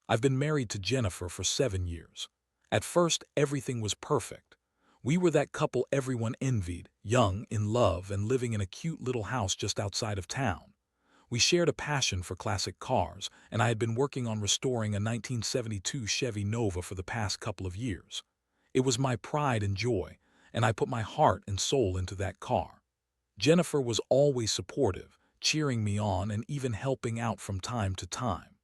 I've been married to Jennifer for 7 years. At first, everything was perfect. We were that couple everyone envied, young, in love, and living in a cute little house just outside of town. We shared a passion for classic cars, and I had been working on restoring a 1972 Chevy Nova for the past couple of years. It was my pride and joy, and I put my heart and soul into that car. Jennifer was always supportive, cheering me on and even helping out from time to time.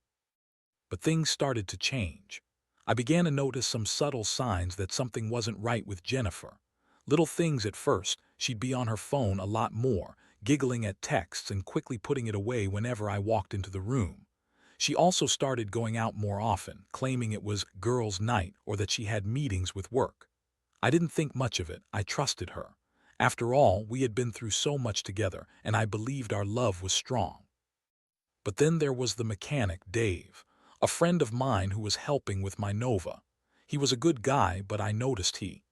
But things started to change. I began to notice some subtle signs that something wasn't right with Jennifer. Little things at first. She'd be on her phone a lot more, giggling at texts and quickly putting it away whenever I walked into the room. She also started going out more often, claiming it was girls' night or that she had meetings with work. I didn't think much of it. I trusted her. After all, we had been through so much together, and I believed our love was strong. But then there was the mechanic, Dave, a friend of mine who was helping with my Nova. He was a good guy, but I noticed he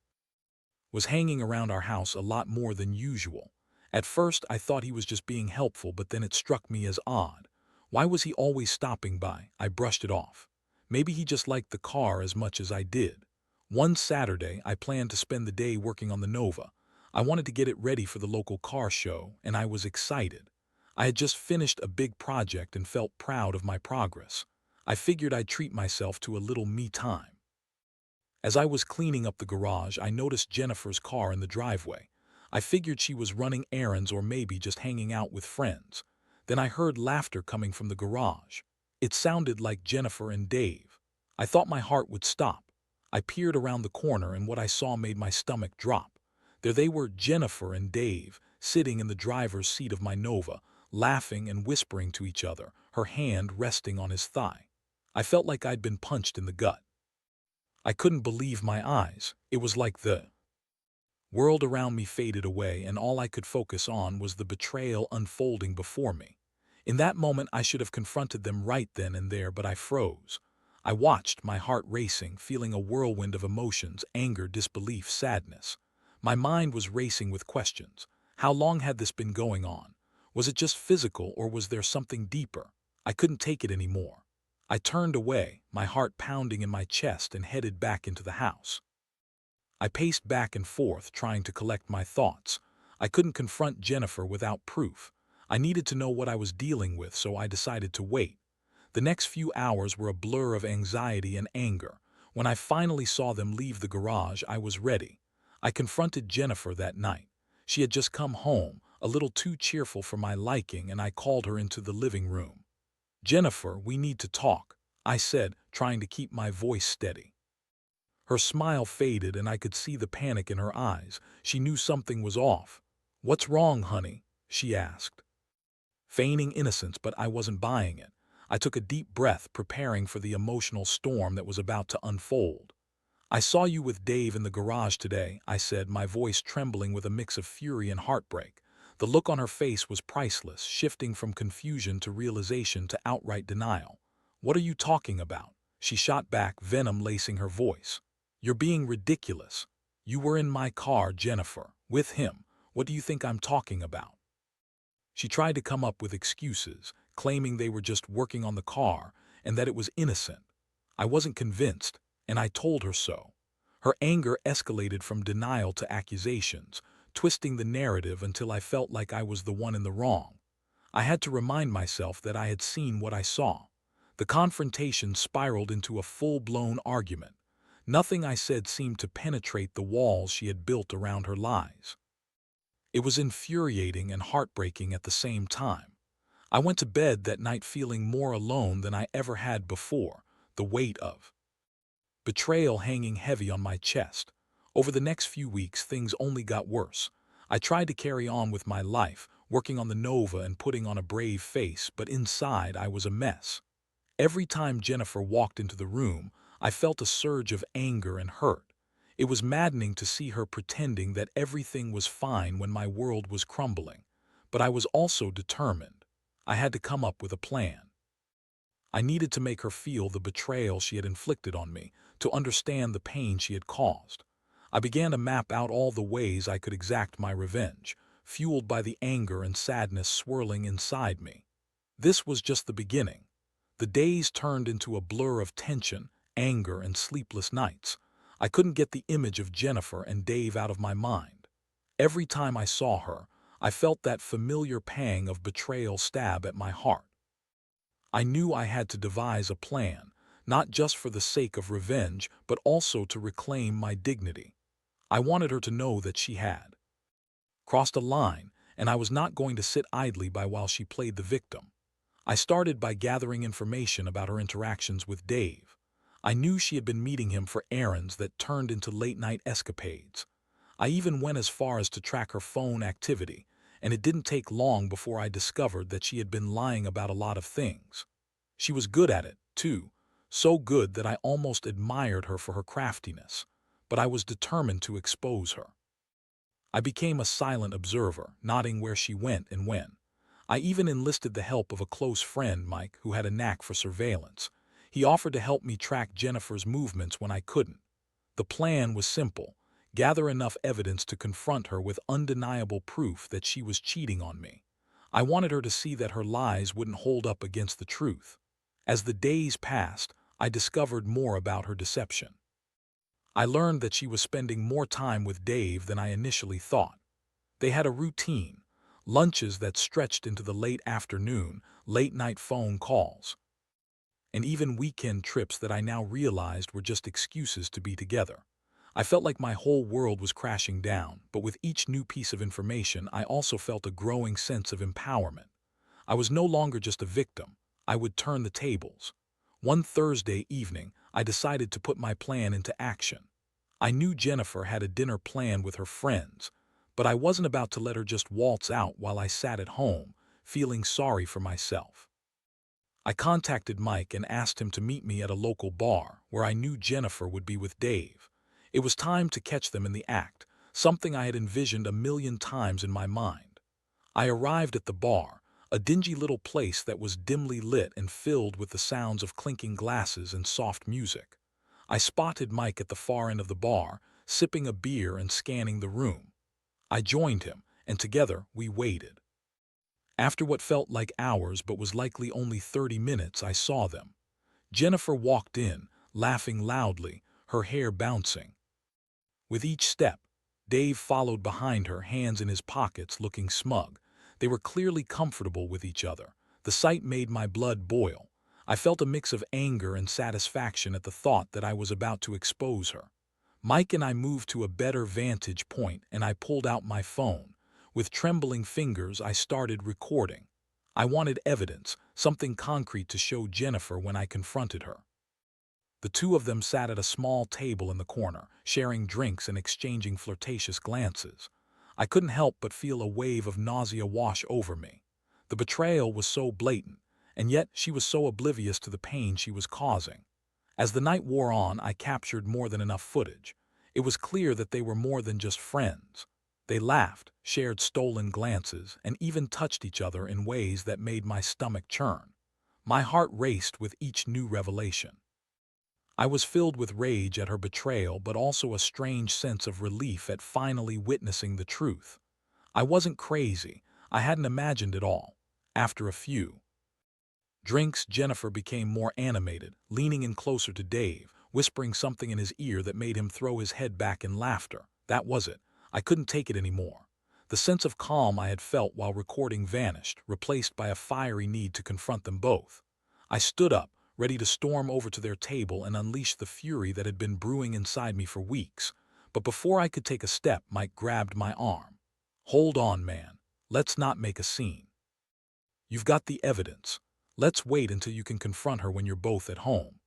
was hanging around our house a lot more than usual. At first, I thought he was just being helpful, but then it struck me as odd. Why was he always stopping by? I brushed it off. Maybe he just liked the car as much as I did. One Saturday, I planned to spend the day working on the Nova. I wanted to get it ready for the local car show, and I was excited. I had just finished a big project and felt proud of my progress. I figured I'd treat myself to a little me time. As I was cleaning up the garage, I noticed Jennifer's car in the driveway. I figured she was running errands or maybe just hanging out with friends. Then I heard laughter coming from the garage. It sounded like Jennifer and Dave. I thought my heart would stop. I peered around the corner and what I saw made my stomach drop. There they were, Jennifer and Dave, sitting in the driver's seat of my Nova, laughing and whispering to each other, her hand resting on his thigh. I felt like I'd been punched in the gut. I couldn't believe my eyes. It was like the world around me faded away and all I could focus on was the betrayal unfolding before me. In that moment, I should have confronted them right then and there, but I froze. I watched, my heart racing, feeling a whirlwind of emotions, anger, disbelief, sadness. My mind was racing with questions. How long had this been going on? Was it just physical or was there something deeper? I couldn't take it anymore. I turned away, my heart pounding in my chest, and headed back into the house. I paced back and forth, trying to collect my thoughts. I couldn't confront Jennifer without proof. I needed to know what I was dealing with, so I decided to wait. The next few hours were a blur of anxiety and anger. When I finally saw them leave the garage, I was ready. I confronted Jennifer that night. She had just come home, a little too cheerful for my liking, and I called her into the living room. "Jennifer, we need to talk," I said, trying to keep my voice steady. Her smile faded and I could see the panic in her eyes. She knew something was off. "What's wrong, honey?" she asked, feigning innocence, but I wasn't buying it. I took a deep breath, preparing for the emotional storm that was about to unfold. "I saw you with Dave in the garage today," I said, my voice trembling with a mix of fury and heartbreak. The look on her face was priceless, shifting from confusion to realization to outright denial. "What are you talking about?" she shot back, venom lacing her voice. "You're being ridiculous. You were in my car, Jennifer, with him. What do you think I'm talking about?" She tried to come up with excuses, claiming they were just working on the car and that it was innocent. I wasn't convinced, and I told her so. Her anger escalated from denial to accusations, twisting the narrative until I felt like I was the one in the wrong. I had to remind myself that I had seen what I saw. The confrontation spiraled into a full-blown argument. Nothing I said seemed to penetrate the walls she had built around her lies. It was infuriating and heartbreaking at the same time. I went to bed that night feeling more alone than I ever had before, the weight of betrayal hanging heavy on my chest. Over the next few weeks, things only got worse. I tried to carry on with my life, working on the Nova and putting on a brave face, but inside I was a mess. Every time Jennifer walked into the room, I felt a surge of anger and hurt. It was maddening to see her pretending that everything was fine when my world was crumbling. But I was also determined. I had to come up with a plan. I needed to make her feel the betrayal she had inflicted on me, to understand the pain she had caused. I began to map out all the ways I could exact my revenge, fueled by the anger and sadness swirling inside me. This was just the beginning. The days turned into a blur of tension, anger, and sleepless nights. I couldn't get the image of Jennifer and Dave out of my mind. Every time I saw her, I felt that familiar pang of betrayal stab at my heart. I knew I had to devise a plan, not just for the sake of revenge, but also to reclaim my dignity. I wanted her to know that she had crossed a line, and I was not going to sit idly by while she played the victim. I started by gathering information about her interactions with Dave. I knew she had been meeting him for errands that turned into late-night escapades. I even went as far as to track her phone activity, and it didn't take long before I discovered that she had been lying about a lot of things. She was good at it, too, so good that I almost admired her for her craftiness, but I was determined to expose her. I became a silent observer, nodding where she went and when. I even enlisted the help of a close friend, Mike, who had a knack for surveillance. He offered to help me track Jennifer's movements when I couldn't. The plan was simple: gather enough evidence to confront her with undeniable proof that she was cheating on me. I wanted her to see that her lies wouldn't hold up against the truth. As the days passed, I discovered more about her deception. I learned that she was spending more time with Dave than I initially thought. They had a routine: lunches that stretched into the late afternoon, late-night phone calls, and even weekend trips that I now realized were just excuses to be together. I felt like my whole world was crashing down, but with each new piece of information, I also felt a growing sense of empowerment. I was no longer just a victim. I would turn the tables. One Thursday evening, I decided to put my plan into action. I knew Jennifer had a dinner planned with her friends, but I wasn't about to let her just waltz out while I sat at home, feeling sorry for myself. I contacted Mike and asked him to meet me at a local bar where I knew Jennifer would be with Dave. It was time to catch them in the act, something I had envisioned a million times in my mind. I arrived at the bar, a dingy little place that was dimly lit and filled with the sounds of clinking glasses and soft music. I spotted Mike at the far end of the bar, sipping a beer and scanning the room. I joined him, and together we waited. After what felt like hours but was likely only 30 minutes, I saw them. Jennifer walked in, laughing loudly, her hair bouncing. With each step, Dave followed behind her, hands in his pockets, looking smug. They were clearly comfortable with each other. The sight made my blood boil. I felt a mix of anger and satisfaction at the thought that I was about to expose her. Mike and I moved to a better vantage point, and I pulled out my phone. With trembling fingers, I started recording. I wanted evidence, something concrete to show Jennifer when I confronted her. The two of them sat at a small table in the corner, sharing drinks and exchanging flirtatious glances. I couldn't help but feel a wave of nausea wash over me. The betrayal was so blatant, and yet she was so oblivious to the pain she was causing. As the night wore on, I captured more than enough footage. It was clear that they were more than just friends. They laughed, shared stolen glances, and even touched each other in ways that made my stomach churn. My heart raced with each new revelation. I was filled with rage at her betrayal, but also a strange sense of relief at finally witnessing the truth. I wasn't crazy. I hadn't imagined it all. After a few drinks, Jennifer became more animated, leaning in closer to Dave, whispering something in his ear that made him throw his head back in laughter. That was it. I couldn't take it anymore. The sense of calm I had felt while recording vanished, replaced by a fiery need to confront them both. I stood up, ready to storm over to their table and unleash the fury that had been brewing inside me for weeks. But before I could take a step, Mike grabbed my arm. "Hold on, man. Let's not make a scene. You've got the evidence. Let's wait until you can confront her when you're both at home."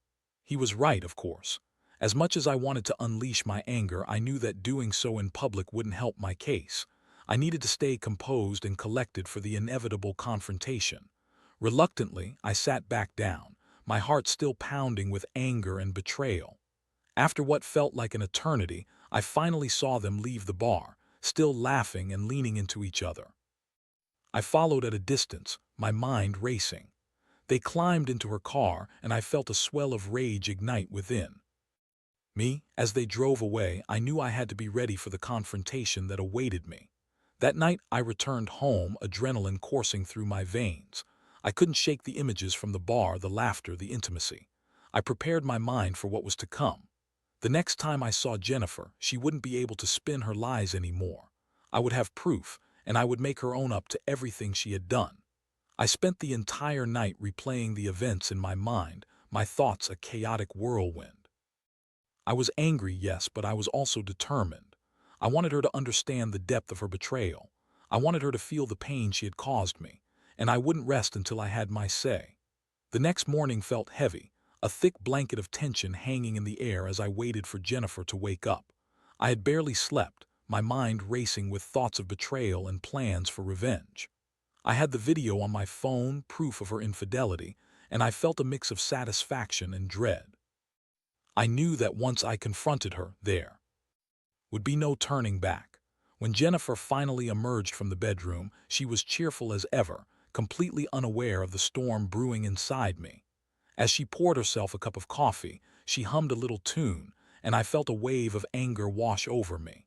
He was right, of course. As much as I wanted to unleash my anger, I knew that doing so in public wouldn't help my case. I needed to stay composed and collected for the inevitable confrontation. Reluctantly, I sat back down, my heart still pounding with anger and betrayal. After what felt like an eternity, I finally saw them leave the bar, still laughing and leaning into each other. I followed at a distance, my mind racing. They climbed into her car, and I felt a swell of rage ignite within me. As they drove away, I knew I had to be ready for the confrontation that awaited me. That night, I returned home, adrenaline coursing through my veins. I couldn't shake the images from the bar, the laughter, the intimacy. I prepared my mind for what was to come. The next time I saw Jennifer, she wouldn't be able to spin her lies anymore. I would have proof, and I would make her own up to everything she had done. I spent the entire night replaying the events in my mind, my thoughts a chaotic whirlwind. I was angry, yes, but I was also determined. I wanted her to understand the depth of her betrayal. I wanted her to feel the pain she had caused me, and I wouldn't rest until I had my say. The next morning felt heavy, a thick blanket of tension hanging in the air as I waited for Jennifer to wake up. I had barely slept, my mind racing with thoughts of betrayal and plans for revenge. I had the video on my phone, proof of her infidelity, and I felt a mix of satisfaction and dread. I knew that once I confronted her, there would be no turning back. When Jennifer finally emerged from the bedroom, she was cheerful as ever, completely unaware of the storm brewing inside me. As she poured herself a cup of coffee, she hummed a little tune, and I felt a wave of anger wash over me.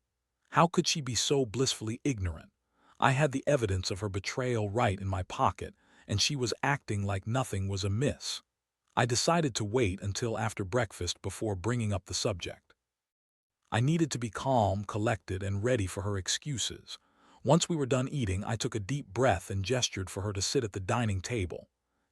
How could she be so blissfully ignorant? I had the evidence of her betrayal right in my pocket, and she was acting like nothing was amiss. I decided to wait until after breakfast before bringing up the subject. I needed to be calm, collected, and ready for her excuses. Once we were done eating, I took a deep breath and gestured for her to sit at the dining table.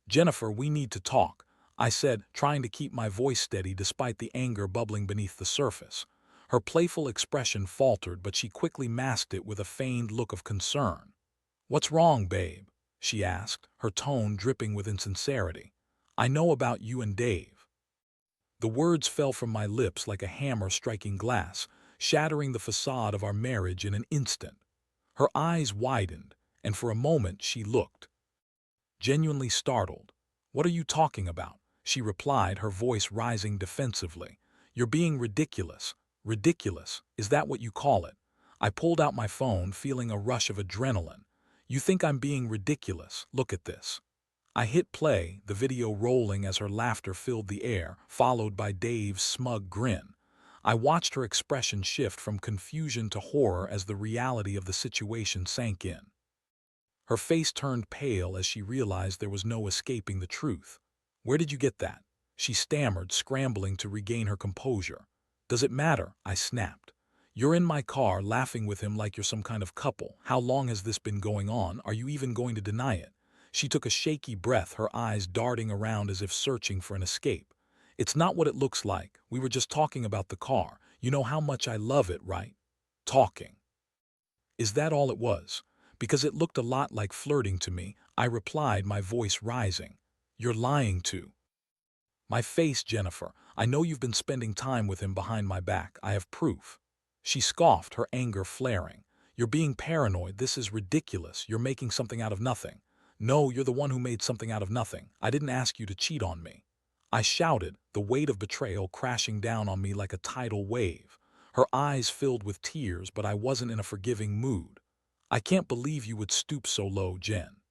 "Jennifer, we need to talk," I said, trying to keep my voice steady despite the anger bubbling beneath the surface. Her playful expression faltered, but she quickly masked it with a feigned look of concern. "What's wrong, babe?" she asked, her tone dripping with insincerity. "I know about you and Dave." The words fell from my lips like a hammer striking glass, shattering the facade of our marriage in an instant. Her eyes widened, and for a moment she looked genuinely startled. "What are you talking about?" she replied, her voice rising defensively. "You're being ridiculous." "Ridiculous? Is that what you call it?" I pulled out my phone, feeling a rush of adrenaline. "You think I'm being ridiculous? Look at this." I hit play, the video rolling as her laughter filled the air, followed by Dave's smug grin. I watched her expression shift from confusion to horror as the reality of the situation sank in. Her face turned pale as she realized there was no escaping the truth. "Where did you get that?" she stammered, scrambling to regain her composure. "Does it matter?" I snapped. "You're in my car laughing with him like you're some kind of couple. How long has this been going on? Are you even going to deny it?" She took a shaky breath, her eyes darting around as if searching for an escape. "It's not what it looks like. We were just talking about the car. You know how much I love it, right?" "Talking. Is that all it was?" "Because it looked a lot like flirting to me," I replied, my voice rising. "You're lying to my face, Jennifer. I know you've been spending time with him behind my back. I have proof." She scoffed, her anger flaring. "You're being paranoid. This is ridiculous. You're making something out of nothing." "No, you're the one who made something out of nothing. I didn't ask you to cheat on me," I shouted, the weight of betrayal crashing down on me like a tidal wave. Her eyes filled with tears, but I wasn't in a forgiving mood. "I can't believe you would stoop so low, Jen.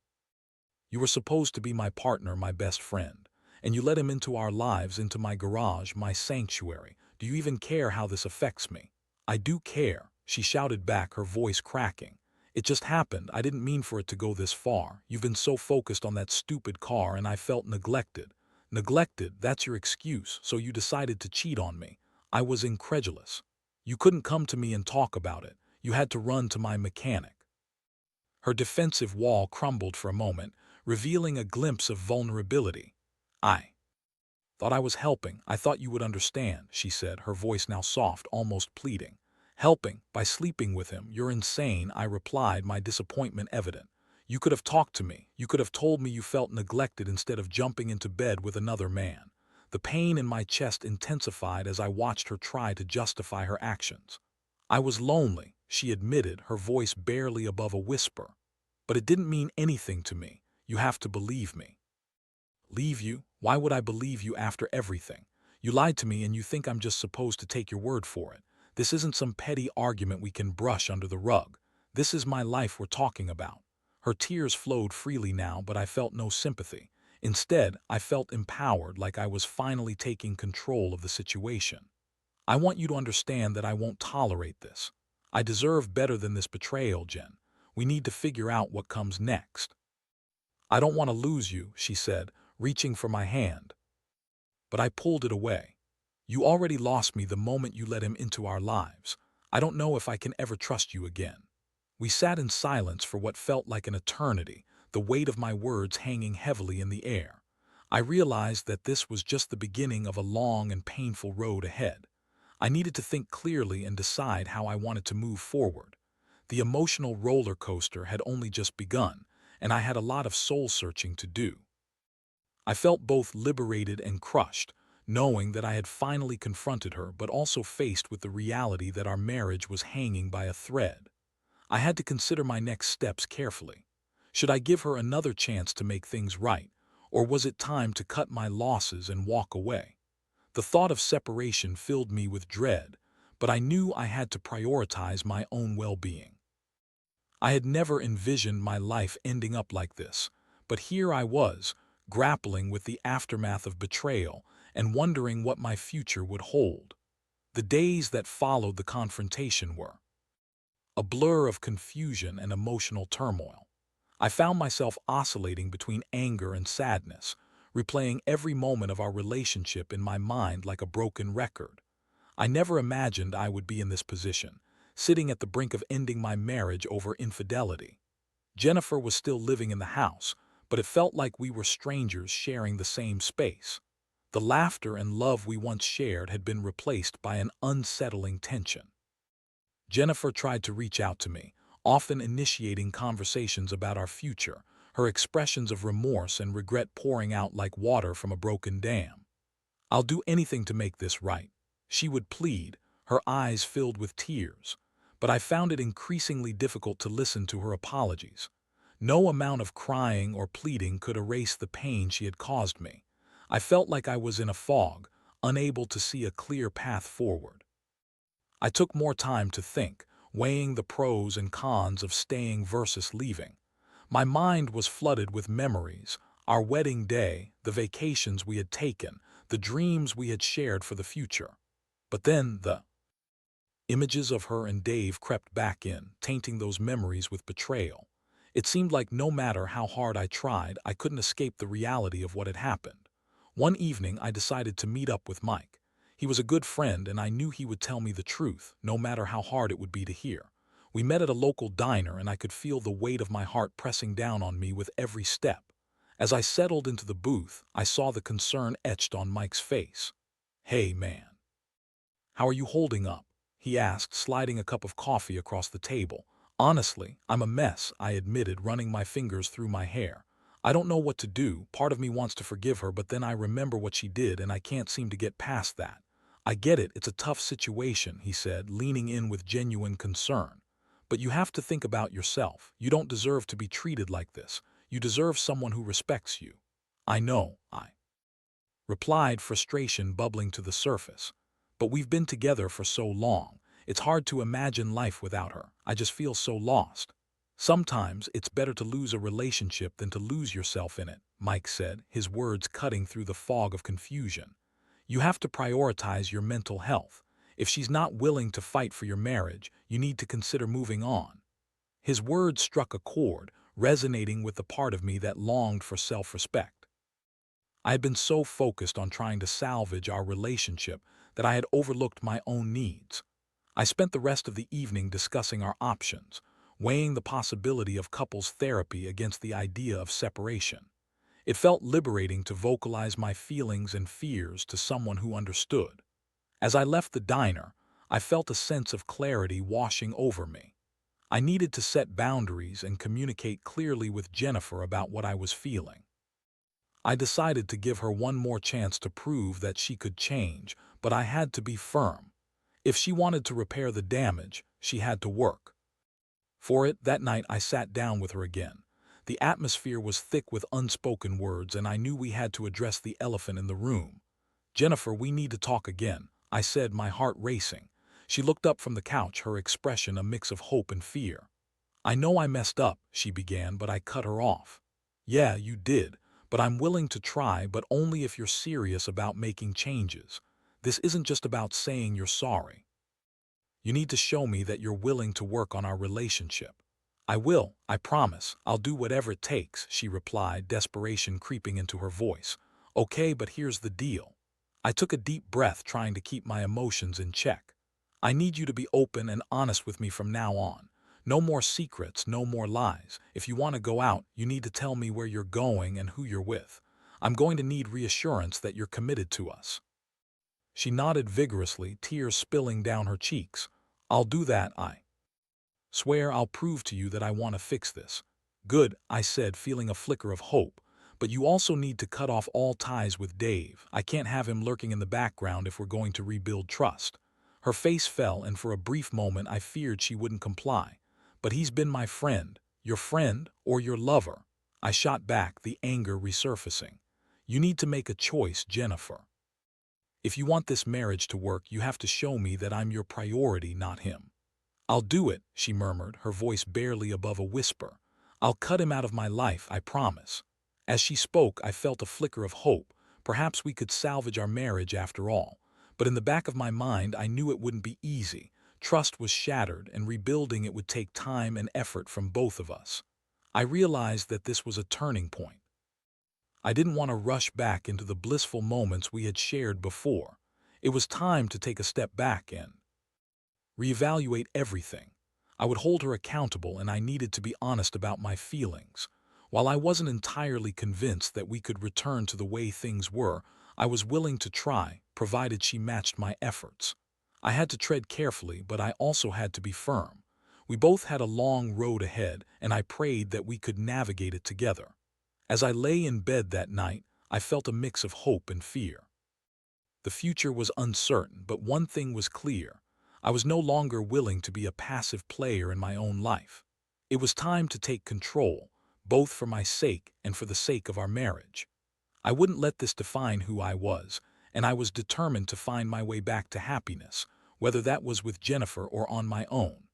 You were supposed to be my partner, my best friend. And you let him into our lives, into my garage, my sanctuary. Do you even care how this affects me?" "I do care," she shouted back, her voice cracking. "It just happened. I didn't mean for it to go this far. You've been so focused on that stupid car, and I felt neglected." "Neglected? That's your excuse, so you decided to cheat on me." I was incredulous. "You couldn't come to me and talk about it. You had to run to my mechanic." Her defensive wall crumbled for a moment, revealing a glimpse of vulnerability. "I thought I was helping. I thought you would understand," she said, her voice now soft, almost pleading. "Helping? By sleeping with him? You're insane," I replied, my disappointment evident. "You could have talked to me. You could have told me you felt neglected instead of jumping into bed with another man." The pain in my chest intensified as I watched her try to justify her actions. "I was lonely," she admitted, her voice barely above a whisper. "But it didn't mean anything to me. You have to believe me." "Leave you? Why would I believe you after everything? You lied to me and you think I'm just supposed to take your word for it. This isn't some petty argument we can brush under the rug. This is my life we're talking about." Her tears flowed freely now, but I felt no sympathy. Instead, I felt empowered, like I was finally taking control of the situation. "I want you to understand that I won't tolerate this. I deserve better than this betrayal, Jen. We need to figure out what comes next." "I don't want to lose you," she said, reaching for my hand. But I pulled it away. "You already lost me the moment you let him into our lives. I don't know if I can ever trust you again." We sat in silence for what felt like an eternity, the weight of my words hanging heavily in the air. I realized that this was just the beginning of a long and painful road ahead. I needed to think clearly and decide how I wanted to move forward. The emotional roller coaster had only just begun, and I had a lot of soul-searching to do. I felt both liberated and crushed, knowing that I had finally confronted her, but also faced with the reality that our marriage was hanging by a thread. I had to consider my next steps carefully. Should I give her another chance to make things right, or was it time to cut my losses and walk away? The thought of separation filled me with dread, but I knew I had to prioritize my own well-being. I had never envisioned my life ending up like this, but here I was, grappling with the aftermath of betrayal and wondering what my future would hold. The days that followed the confrontation were a blur of confusion and emotional turmoil. I found myself oscillating between anger and sadness, replaying every moment of our relationship in my mind like a broken record. I never imagined I would be in this position, sitting at the brink of ending my marriage over infidelity. Jennifer was still living in the house, but it felt like we were strangers sharing the same space. The laughter and love we once shared had been replaced by an unsettling tension. Jennifer tried to reach out to me, often initiating conversations about our future, her expressions of remorse and regret pouring out like water from a broken dam. "I'll do anything to make this right," she would plead, her eyes filled with tears. But I found it increasingly difficult to listen to her apologies. No amount of crying or pleading could erase the pain she had caused me. I felt like I was in a fog, unable to see a clear path forward. I took more time to think, weighing the pros and cons of staying versus leaving. My mind was flooded with memories, our wedding day, the vacations we had taken, the dreams we had shared for the future. But then the images of her and Dave crept back in, tainting those memories with betrayal. It seemed like no matter how hard I tried, I couldn't escape the reality of what had happened. One evening, I decided to meet up with Mike. He was a good friend, and I knew he would tell me the truth, no matter how hard it would be to hear. We met at a local diner, and I could feel the weight of my heart pressing down on me with every step. As I settled into the booth, I saw the concern etched on Mike's face. "Hey, man. How are you holding up?" he asked, sliding a cup of coffee across the table. "Honestly, I'm a mess," I admitted, running my fingers through my hair. "I don't know what to do. Part of me wants to forgive her, but then I remember what she did, and I can't seem to get past that." "I get it, it's a tough situation," he said, leaning in with genuine concern. "But you have to think about yourself. You don't deserve to be treated like this. You deserve someone who respects you." "I know," I replied, frustration bubbling to the surface. "But we've been together for so long. It's hard to imagine life without her. I just feel so lost." "Sometimes it's better to lose a relationship than to lose yourself in it," Mike said, his words cutting through the fog of confusion. "You have to prioritize your mental health. If she's not willing to fight for your marriage, you need to consider moving on." His words struck a chord, resonating with the part of me that longed for self-respect. I had been so focused on trying to salvage our relationship that I had overlooked my own needs. I spent the rest of the evening discussing our options, weighing the possibility of couples therapy against the idea of separation. It felt liberating to vocalize my feelings and fears to someone who understood. As I left the diner, I felt a sense of clarity washing over me. I needed to set boundaries and communicate clearly with Jennifer about what I was feeling. I decided to give her one more chance to prove that she could change, but I had to be firm. If she wanted to repair the damage, she had to work. For it, that night I sat down with her again. The atmosphere was thick with unspoken words, and I knew we had to address the elephant in the room. "Jennifer, we need to talk again," I said, my heart racing. She looked up from the couch, her expression a mix of hope and fear. "I know I messed up," she began, but I cut her off. "Yeah, you did, but I'm willing to try, but only if you're serious about making changes. This isn't just about saying you're sorry. You need to show me that you're willing to work on our relationship." I will, I promise. I'll do whatever it takes, she replied, desperation creeping into her voice. Okay, but here's the deal. I took a deep breath, trying to keep my emotions in check. I need you to be open and honest with me from now on. No more secrets, no more lies. If you want to go out, you need to tell me where you're going and who you're with. I'm going to need reassurance that you're committed to us. She nodded vigorously, tears spilling down her cheeks. I'll do that, I swear. I'll prove to you that I want to fix this. Good, I said, feeling a flicker of hope. But you also need to cut off all ties with Dave. I can't have him lurking in the background if we're going to rebuild trust. Her face fell, and for a brief moment I feared she wouldn't comply. But he's been my friend. Your friend or your lover? I shot back, the anger resurfacing. You need to make a choice, Jennifer. If you want this marriage to work, you have to show me that I'm your priority, not him. I'll do it, she murmured, her voice barely above a whisper. I'll cut him out of my life, I promise. As she spoke, I felt a flicker of hope. Perhaps we could salvage our marriage after all. But in the back of my mind, I knew it wouldn't be easy. Trust was shattered, and rebuilding it would take time and effort from both of us. I realized that this was a turning point. I didn't want to rush back into the blissful moments we had shared before. It was time to take a step back and reevaluate everything. I would hold her accountable, and I needed to be honest about my feelings. While I wasn't entirely convinced that we could return to the way things were, I was willing to try, provided she matched my efforts. I had to tread carefully, but I also had to be firm. We both had a long road ahead, and I prayed that we could navigate it together. As I lay in bed that night, I felt a mix of hope and fear. The future was uncertain, but one thing was clear. I was no longer willing to be a passive player in my own life. It was time to take control, both for my sake and for the sake of our marriage. I wouldn't let this define who I was, and I was determined to find my way back to happiness, whether that was with Jennifer or on my own.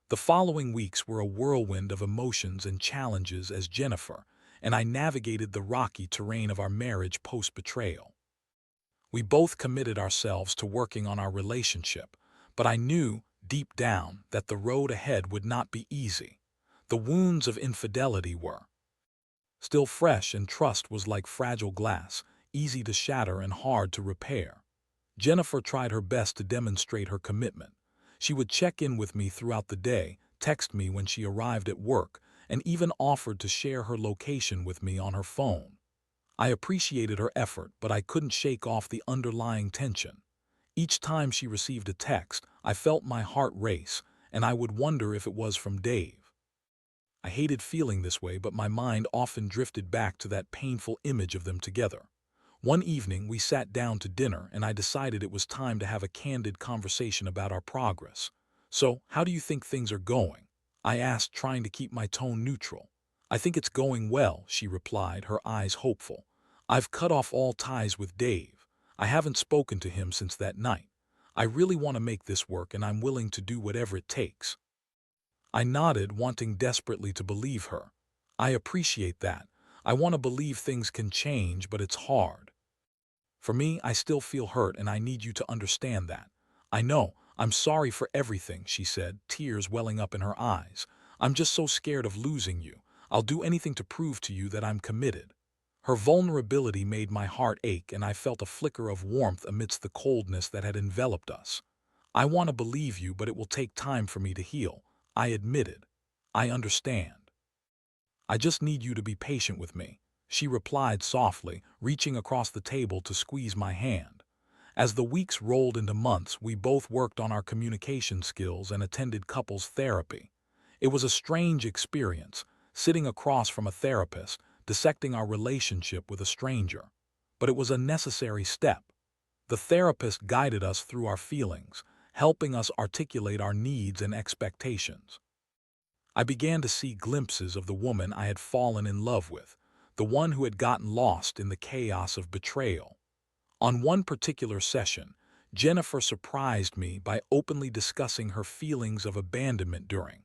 The following weeks were a whirlwind of emotions and challenges as Jennifer and I navigated the rocky terrain of our marriage post-betrayal. We both committed ourselves to working on our relationship, but I knew, deep down, that the road ahead would not be easy. The wounds of infidelity were still fresh, and trust was like fragile glass, easy to shatter and hard to repair. Jennifer tried her best to demonstrate her commitment. She would check in with me throughout the day, text me when she arrived at work, and even offered to share her location with me on her phone. I appreciated her effort, but I couldn't shake off the underlying tension. Each time she received a text, I felt my heart race, and I would wonder if it was from Dave. I hated feeling this way, but my mind often drifted back to that painful image of them together. One evening, we sat down to dinner, and I decided it was time to have a candid conversation about our progress. So, how do you think things are going? I asked, trying to keep my tone neutral. I think it's going well, she replied, her eyes hopeful. I've cut off all ties with Dave. I haven't spoken to him since that night. I really want to make this work, and I'm willing to do whatever it takes. I nodded, wanting desperately to believe her. I appreciate that. I want to believe things can change, but it's hard. For me, I still feel hurt, and I need you to understand that. I know. I'm sorry for everything, she said, tears welling up in her eyes. I'm just so scared of losing you. I'll do anything to prove to you that I'm committed. Her vulnerability made my heart ache, and I felt a flicker of warmth amidst the coldness that had enveloped us. I want to believe you, but it will take time for me to heal, I admitted. I understand. I just need you to be patient with me, she replied softly, reaching across the table to squeeze my hand. As the weeks rolled into months, we both worked on our communication skills and attended couples therapy. It was a strange experience, sitting across from a therapist, dissecting our relationship with a stranger. But it was a necessary step. The therapist guided us through our feelings, helping us articulate our needs and expectations. I began to see glimpses of the woman I had fallen in love with, the one who had gotten lost in the chaos of betrayal. On one particular session, Jennifer surprised me by openly discussing her feelings of abandonment during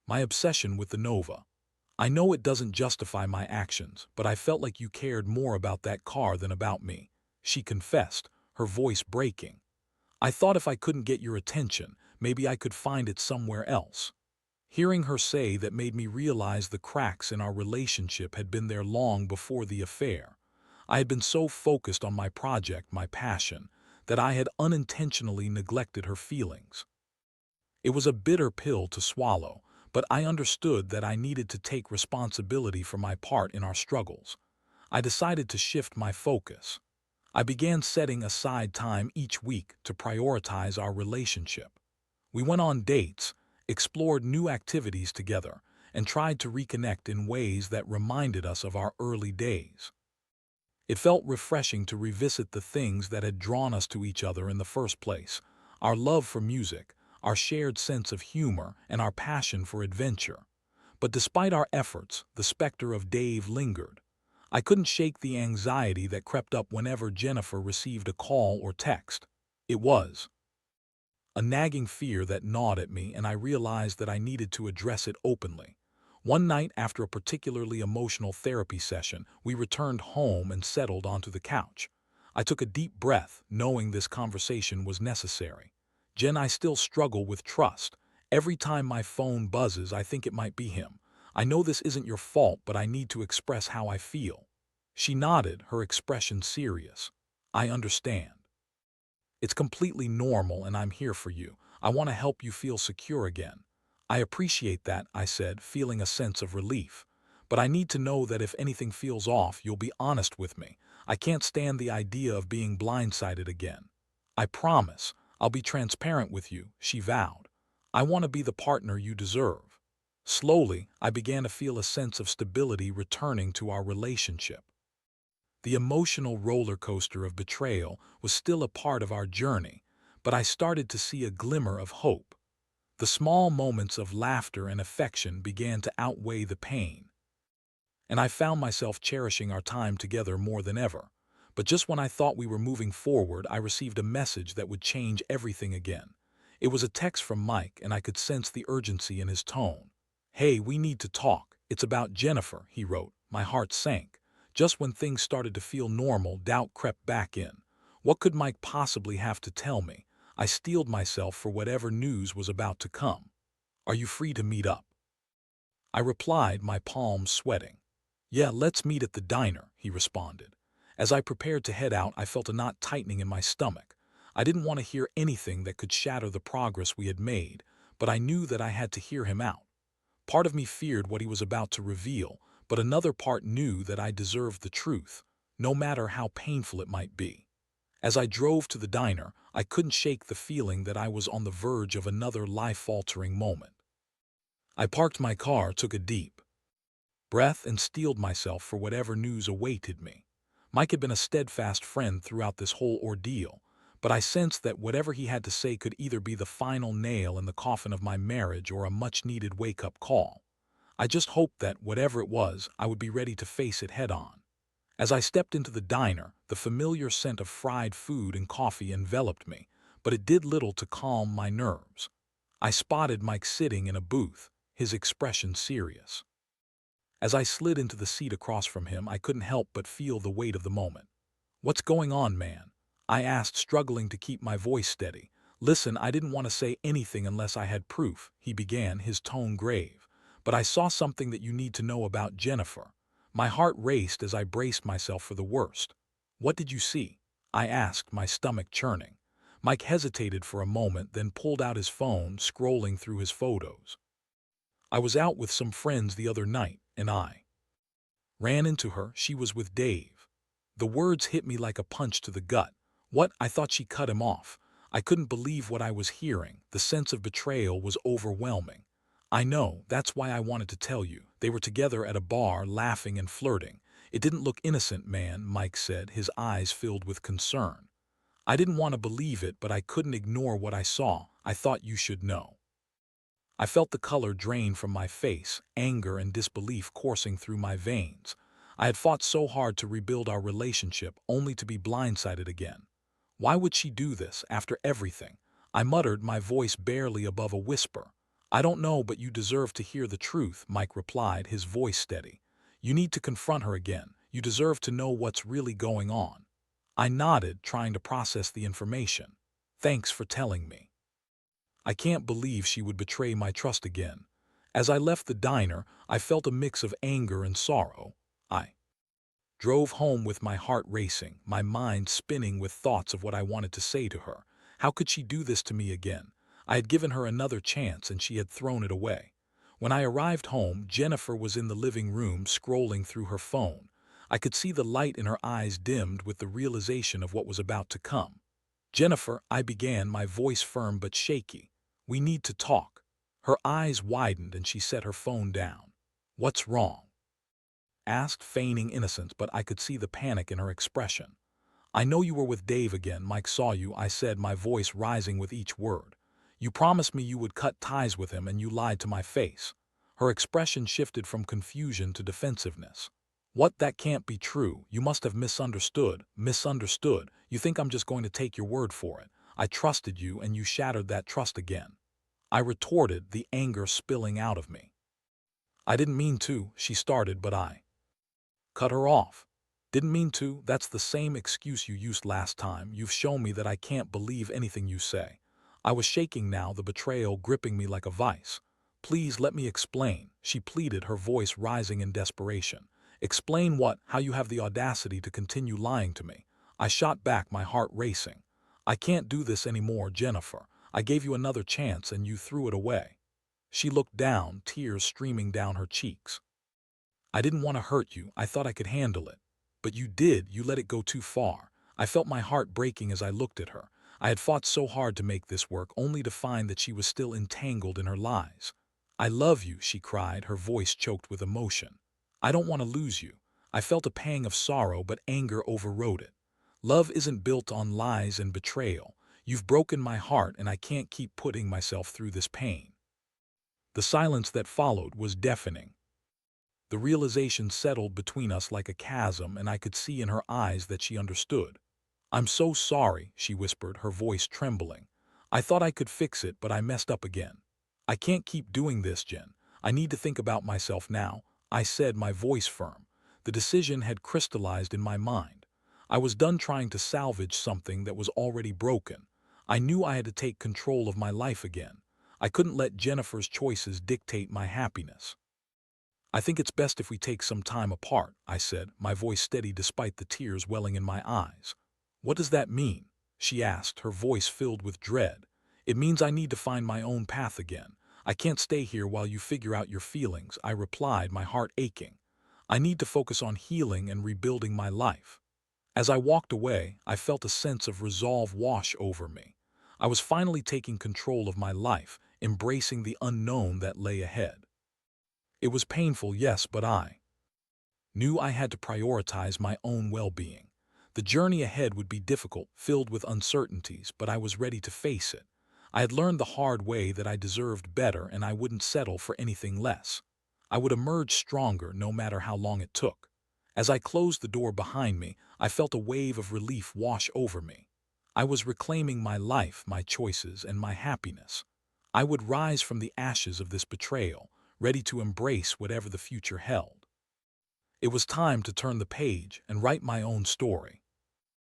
my obsession with the Nova. I know it doesn't justify my actions, but I felt like you cared more about that car than about me, she confessed, her voice breaking. I thought if I couldn't get your attention, maybe I could find it somewhere else. Hearing her say that made me realize the cracks in our relationship had been there long before the affair. I had been so focused on my project, my passion, that I had unintentionally neglected her feelings. It was a bitter pill to swallow, but I understood that I needed to take responsibility for my part in our struggles. I decided to shift my focus. I began setting aside time each week to prioritize our relationship. We went on dates, explored new activities together, and tried to reconnect in ways that reminded us of our early days. It felt refreshing to revisit the things that had drawn us to each other in the first place: our love for music, our shared sense of humor, and our passion for adventure. But despite our efforts, the specter of Dave lingered. I couldn't shake the anxiety that crept up whenever Jennifer received a call or text. It was a nagging fear that gnawed at me, and I realized that I needed to address it openly. One night, after a particularly emotional therapy session, we returned home and settled onto the couch. I took a deep breath, knowing this conversation was necessary. Jen, I still struggle with trust. Every time my phone buzzes, I think it might be him. I know this isn't your fault, but I need to express how I feel. She nodded, her expression serious. I understand. It's completely normal, and I'm here for you. I want to help you feel secure again. I appreciate that, I said, feeling a sense of relief. But I need to know that if anything feels off, you'll be honest with me. I can't stand the idea of being blindsided again. I promise. I'll be transparent with you, she vowed. I want to be the partner you deserve. Slowly, I began to feel a sense of stability returning to our relationship. The emotional roller coaster of betrayal was still a part of our journey, but I started to see a glimmer of hope. The small moments of laughter and affection began to outweigh the pain, and I found myself cherishing our time together more than ever. But just when I thought we were moving forward, I received a message that would change everything again. It was a text from Mike, and I could sense the urgency in his tone. "Hey, we need to talk. It's about Jennifer," he wrote. My heart sank. Just when things started to feel normal, doubt crept back in. What could Mike possibly have to tell me? I steeled myself for whatever news was about to come. "Are you free to meet up?" I replied, my palms sweating. "Yeah, let's meet at the diner," he responded. As I prepared to head out, I felt a knot tightening in my stomach. I didn't want to hear anything that could shatter the progress we had made, but I knew that I had to hear him out. Part of me feared what he was about to reveal, but another part knew that I deserved the truth, no matter how painful it might be. As I drove to the diner, I couldn't shake the feeling that I was on the verge of another life-altering moment. I parked my car, took a deep breath, and steeled myself for whatever news awaited me. Mike had been a steadfast friend throughout this whole ordeal, but I sensed that whatever he had to say could either be the final nail in the coffin of my marriage or a much-needed wake-up call. I just hoped that, whatever it was, I would be ready to face it head-on. As I stepped into the diner, the familiar scent of fried food and coffee enveloped me, but it did little to calm my nerves. I spotted Mike sitting in a booth, his expression serious. As I slid into the seat across from him, I couldn't help but feel the weight of the moment. "What's going on, man?" I asked, struggling to keep my voice steady. "Listen, I didn't want to say anything unless I had proof," he began, his tone grave. "But I saw something that you need to know about Jennifer." My heart raced as I braced myself for the worst. "What did you see?" I asked, my stomach churning. Mike hesitated for a moment, then pulled out his phone, scrolling through his photos. "I was out with some friends the other night, and I ran into her. She was with Dave." The words hit me like a punch to the gut. "What?" I thought she cut him off. I couldn't believe what I was hearing. The sense of betrayal was overwhelming. "I know, that's why I wanted to tell you. They were together at a bar, laughing and flirting. It didn't look innocent, man," Mike said, his eyes filled with concern. I didn't want to believe it, but I couldn't ignore what I saw. "I thought you should know." I felt the color drain from my face, anger and disbelief coursing through my veins. I had fought so hard to rebuild our relationship, only to be blindsided again. Why would she do this, after everything? I muttered, my voice barely above a whisper. "I don't know, but you deserve to hear the truth," Mike replied, his voice steady. "You need to confront her again. You deserve to know what's really going on." I nodded, trying to process the information. "Thanks for telling me. I can't believe she would betray my trust again." As I left the diner, I felt a mix of anger and sorrow. I drove home with my heart racing, my mind spinning with thoughts of what I wanted to say to her. How could she do this to me again? I had given her another chance and she had thrown it away. When I arrived home, Jennifer was in the living room scrolling through her phone. I could see the light in her eyes dimmed with the realization of what was about to come. "Jennifer," I began, my voice firm but shaky. "We need to talk." Her eyes widened and she set her phone down. "What's wrong?" asked, feigning innocence, but I could see the panic in her expression. "I know you were with Dave again. Mike saw you," I said, my voice rising with each word. "You promised me you would cut ties with him and you lied to my face." Her expression shifted from confusion to defensiveness. "What? That can't be true. You must have misunderstood." "Misunderstood? You think I'm just going to take your word for it? I trusted you and you shattered that trust again," I retorted, the anger spilling out of me. "I didn't mean to," she started, but I cut her off. "Didn't mean to? That's the same excuse you used last time. You've shown me that I can't believe anything you say." I was shaking now, the betrayal gripping me like a vice. "Please let me explain," she pleaded, her voice rising in desperation. "Explain what? How you have the audacity to continue lying to me?" I shot back, my heart racing. "I can't do this anymore, Jennifer. I gave you another chance and you threw it away." She looked down, tears streaming down her cheeks. "I didn't want to hurt you. I thought I could handle it. But you did. You let it go too far." I felt my heart breaking as I looked at her. I had fought so hard to make this work, only to find that she was still entangled in her lies. "I love you," she cried, her voice choked with emotion. "I don't want to lose you." I felt a pang of sorrow, but anger overrode it. "Love isn't built on lies and betrayal. You've broken my heart and I can't keep putting myself through this pain." The silence that followed was deafening. The realization settled between us like a chasm, and I could see in her eyes that she understood. "I'm so sorry," she whispered, her voice trembling. "I thought I could fix it, but I messed up again. I can't keep doing this, Jen. I need to think about myself now," I said, my voice firm. The decision had crystallized in my mind. I was done trying to salvage something that was already broken. I knew I had to take control of my life again. I couldn't let Jennifer's choices dictate my happiness. "I think it's best if we take some time apart," I said, my voice steady despite the tears welling in my eyes. "What does that mean?" she asked, her voice filled with dread. "It means I need to find my own path again. I can't stay here while you figure out your feelings," I replied, my heart aching. "I need to focus on healing and rebuilding my life." As I walked away, I felt a sense of resolve wash over me. I was finally taking control of my life, embracing the unknown that lay ahead. It was painful, yes, but I knew I had to prioritize my own well-being. The journey ahead would be difficult, filled with uncertainties, but I was ready to face it. I had learned the hard way that I deserved better and I wouldn't settle for anything less. I would emerge stronger no matter how long it took. As I closed the door behind me, I felt a wave of relief wash over me. I was reclaiming my life, my choices, and my happiness. I would rise from the ashes of this betrayal, ready to embrace whatever the future held. It was time to turn the page and write my own story.